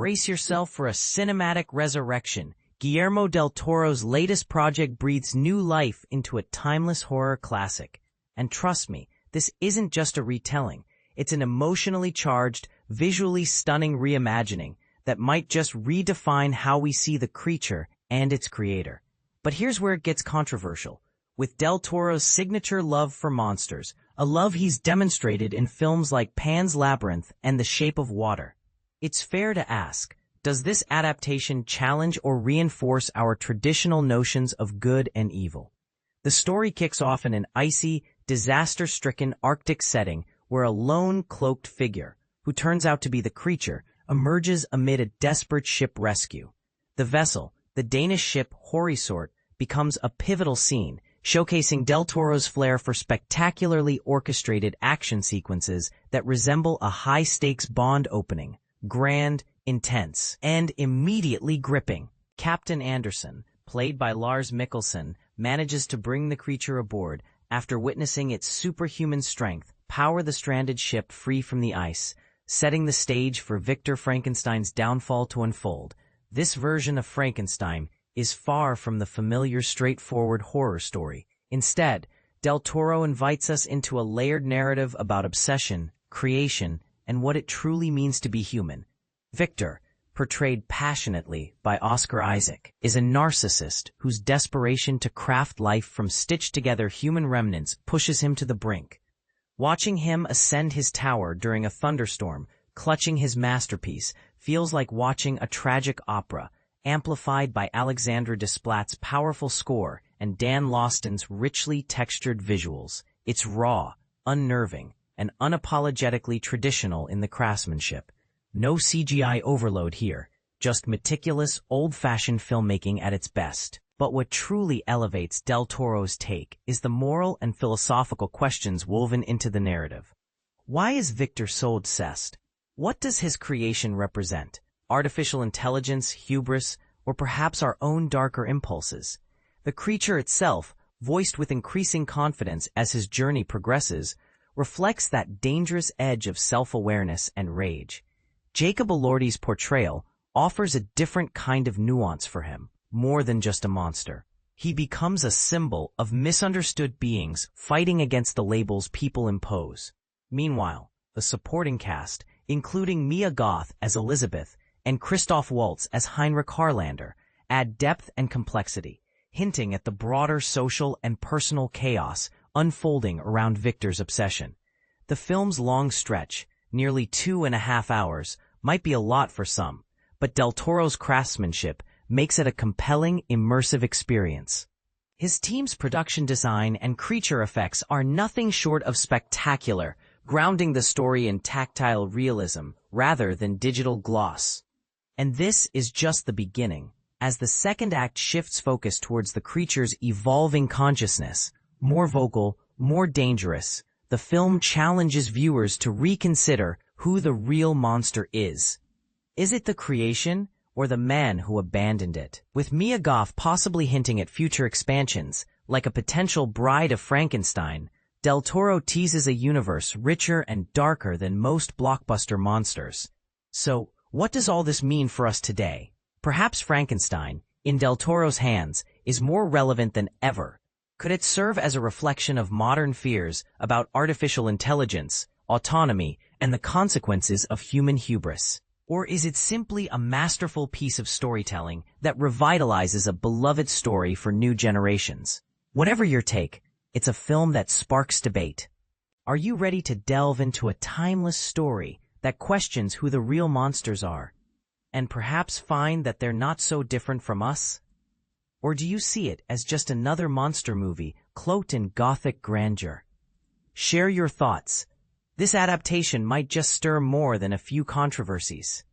brace yourself for a cinematic resurrection. Guillermo del Toro's latest project breathes new life into a timeless horror classic. And trust me, this isn't just a retelling. It's an emotionally charged, visually stunning reimagining that might just redefine how we see the creature and its creator. But here's where it gets controversial. With del Toro's signature love for monsters, a love he's demonstrated in films like Pan's Labyrinth and The Shape of Water, it's fair to ask, does this adaptation challenge or reinforce our traditional notions of good and evil? The story kicks off in an icy, disaster-stricken Arctic setting where a lone, cloaked figure, who turns out to be the creature, emerges amid a desperate ship rescue. The vessel, the Danish ship Horisort, becomes a pivotal scene, showcasing del Toro's flair for spectacularly orchestrated action sequences that resemble a high-stakes Bond opening, grand, intense, and immediately gripping. Captain Anderson, played by Lars Mikkelsen, manages to bring the creature aboard after witnessing its superhuman strength power the stranded ship free from the ice, setting the stage for Victor Frankenstein's downfall to unfold. This version of Frankenstein is far from the familiar straightforward horror story. Instead, del Toro invites us into a layered narrative about obsession, creation, and what it truly means to be human. Victor, portrayed passionately by Oscar Isaac, is a narcissist whose desperation to craft life from stitched-together human remnants pushes him to the brink. Watching him ascend his tower during a thunderstorm, clutching his masterpiece, feels like watching a tragic opera, amplified by Alexandre Desplat's powerful score and Dan Lauston's richly textured visuals. It's raw, unnerving, and unapologetically traditional in the craftsmanship. No CGI overload here, just meticulous, old-fashioned filmmaking at its best. But what truly elevates del Toro's take is the moral and philosophical questions woven into the narrative. Why is Victor so obsessed? What does his creation represent? Artificial intelligence, hubris, or perhaps our own darker impulses? The creature itself, voiced with increasing confidence as his journey progresses, reflects that dangerous edge of self-awareness and rage. Jacob Elordi's portrayal offers a different kind of nuance for him, more than just a monster. He becomes a symbol of misunderstood beings fighting against the labels people impose. Meanwhile, the supporting cast, including Mia Goth as Elizabeth and Christoph Waltz as Heinrich Harlander, add depth and complexity, hinting at the broader social and personal chaos unfolding around Victor's obsession. The film's long stretch, nearly 2.5 hours, might be a lot for some, but del Toro's craftsmanship makes it a compelling, immersive experience. His team's production design and creature effects are nothing short of spectacular, grounding the story in tactile realism rather than digital gloss. And this is just the beginning. As the second act shifts focus towards the creature's evolving consciousness, more vocal, more dangerous, the film challenges viewers to reconsider who the real monster is. Is it the creation, or the man who abandoned it? With Mia Goth possibly hinting at future expansions, like a potential bride of Frankenstein, del Toro teases a universe richer and darker than most blockbuster monsters. So, what does all this mean for us today? Perhaps Frankenstein, in del Toro's hands, is more relevant than ever. Could it serve as a reflection of modern fears about artificial intelligence, autonomy, and the consequences of human hubris? Or is it simply a masterful piece of storytelling that revitalizes a beloved story for new generations? Whatever your take, it's a film that sparks debate. Are you ready to delve into a timeless story that questions who the real monsters are, and perhaps find that they're not so different from us? Or do you see it as just another monster movie cloaked in gothic grandeur? Share your thoughts. This adaptation might just stir more than a few controversies.